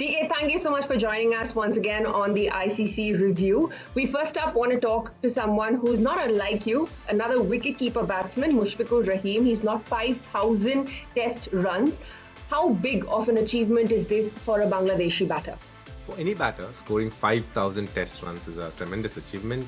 PK, thank you so much for joining us once again on the ICC review. We first up want to talk to someone who's not unlike you, another wicketkeeper batsman, Mushfiqur Rahim. He's not 5,000 test runs. How big of an achievement is this for a Bangladeshi batter? For any batter, scoring 5,000 test runs is a tremendous achievement.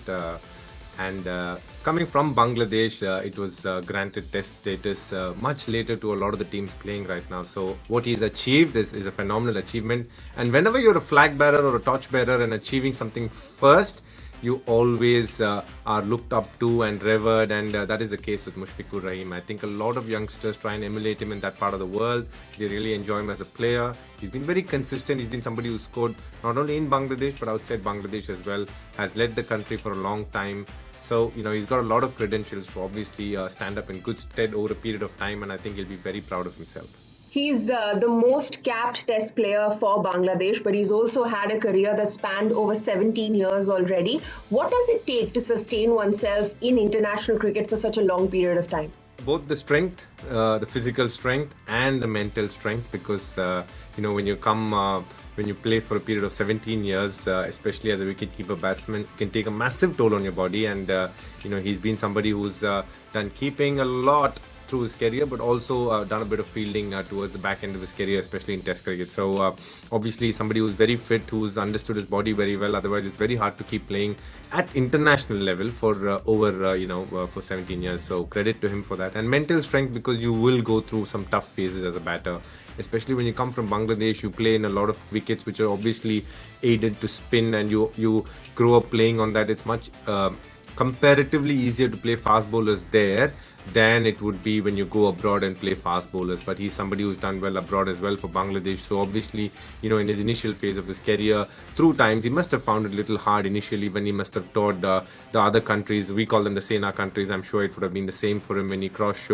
Coming from Bangladesh, it was granted test status much later to a lot of the teams playing right now. So what he's achieved is a phenomenal achievement. And whenever you're a flag bearer or a torch bearer and achieving something first, you always are looked up to and revered, and that is the case with Mushfiqur Rahim. I think a lot of youngsters try and emulate him in that part of the world. They really enjoy him as a player. He's been very consistent. He's been somebody who scored not only in Bangladesh but outside Bangladesh as well, has led the country for a long time. So, he's got a lot of credentials to obviously stand up in good stead over a period of time, and I think he'll be very proud of himself. He's the most capped test player for Bangladesh, but he's also had a career that spanned over 17 years already. What does it take to sustain oneself in international cricket for such a long period of time? Both the strength, the physical strength and the mental strength, because, when you play for a period of 17 years, especially as a wicketkeeper batsman, it can take a massive toll on your body. And, he's been somebody who's done keeping a lot through his career, but also done a bit of fielding towards the back end of his career, especially in Test cricket. So obviously somebody who's very fit, who's understood his body very well. Otherwise, it's very hard to keep playing at international level for for 17 years. So credit to him for that. And mental strength, because you will go through some tough phases as a batter, especially when you come from Bangladesh. You play in a lot of wickets which are obviously aided to spin, and you grow up playing on that. It's much comparatively easier to play fast bowlers there than it would be when you go abroad and play fast bowlers. But he's somebody who's done well abroad as well for Bangladesh. So obviously, in his initial phase of his career, through times, he must have found it a little hard initially when he must have toured the other countries. We call them the Sena countries. I'm sure it would have been the same for him when he crossed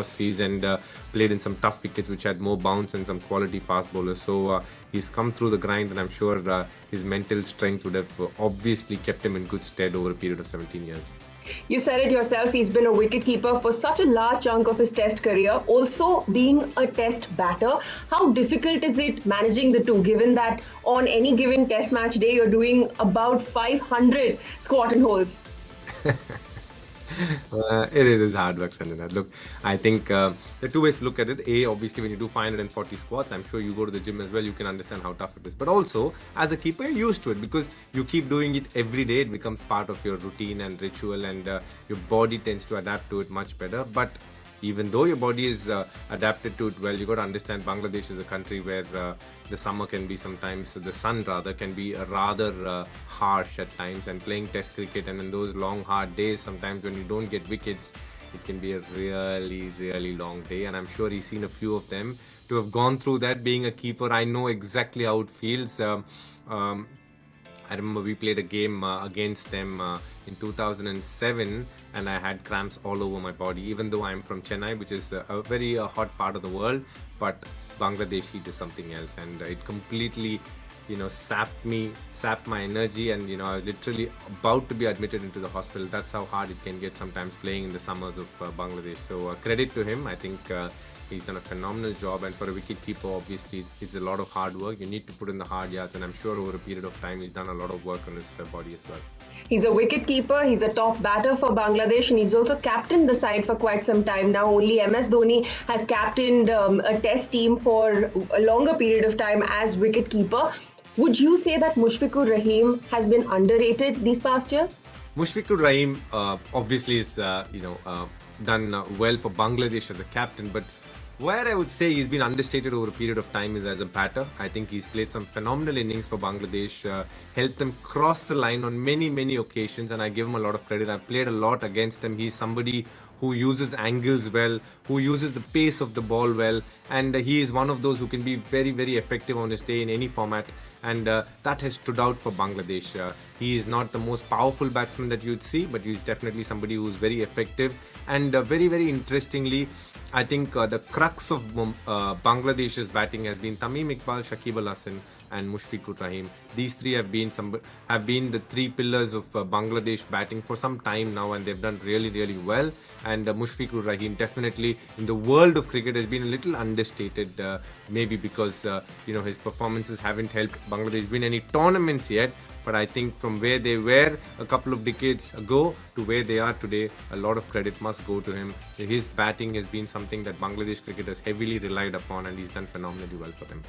seas and played in some tough wickets which had more bounce and some quality fast bowlers. So he's come through the grind, and I'm sure his mental strength would have obviously kept him in good stead over a period of 17 years. You said it yourself, he's been a wicketkeeper for such a large chunk of his test career, also being a test batter. How difficult is it managing the two, given that on any given test match day, you're doing about 500 squat and holds? It is hard work, Sanjana. Look, I think there are two ways to look at it. A, obviously, when you do 540 squats, I'm sure you go to the gym as well, you can understand how tough it is. But also, as a keeper, you're used to it because you keep doing it every day. It becomes part of your routine and ritual, and your body tends to adapt to it much better. But even though your body is adapted to it well, you got to understand Bangladesh is a country where the summer can be sometimes, the sun rather, can be rather harsh at times. And playing test cricket, and in those long hard days, sometimes when you don't get wickets, it can be a really, really long day. And I'm sure he's seen a few of them. To have gone through that being a keeper, I know exactly how it feels. I remember we played a game against them in 2007, and I had cramps all over my body, even though I'm from Chennai, which is a very hot part of the world. But Bangladesh heat is something else, and it completely sapped my energy, and I was literally about to be admitted into the hospital. That's how hard it can get sometimes playing in the summers of Bangladesh. So credit to him. I think he's done a phenomenal job, and for a wicketkeeper, obviously, it's a lot of hard work. You need to put in the hard yards, and I'm sure over a period of time, he's done a lot of work on his body as well. He's a wicketkeeper, he's a top batter for Bangladesh, and he's also captained the side for quite some time now. Only MS Dhoni has captained a test team for a longer period of time as wicketkeeper. Would you say that Mushfiqur Rahim has been underrated these past years? Mushfiqur Rahim obviously is done well for Bangladesh as a captain, but where I would say he's been understated over a period of time is as a batter. I think he's played some phenomenal innings for Bangladesh, helped them cross the line on many, many occasions, and I give him a lot of credit. I've played a lot against him. He's somebody who uses angles well, who uses the pace of the ball well, and he is one of those who can be very, very effective on his day in any format, and that has stood out for Bangladesh. He is not the most powerful batsman that you'd see, but he's definitely somebody who's very effective, and very, very interestingly, I think the crux of Bangladesh's batting has been Tamim Iqbal, Shakib Al Hasan, and Mushfiqur Rahim. These three have been the three pillars of Bangladesh batting for some time now, and they've done really well. And Mushfiqur Rahim definitely in the world of cricket has been a little understated, maybe because his performances haven't helped Bangladesh win any tournaments yet. But I think from where they were a couple of decades ago to where they are today, a lot of credit must go to him. His batting has been something that Bangladesh cricket has heavily relied upon, and he's done phenomenally well for them.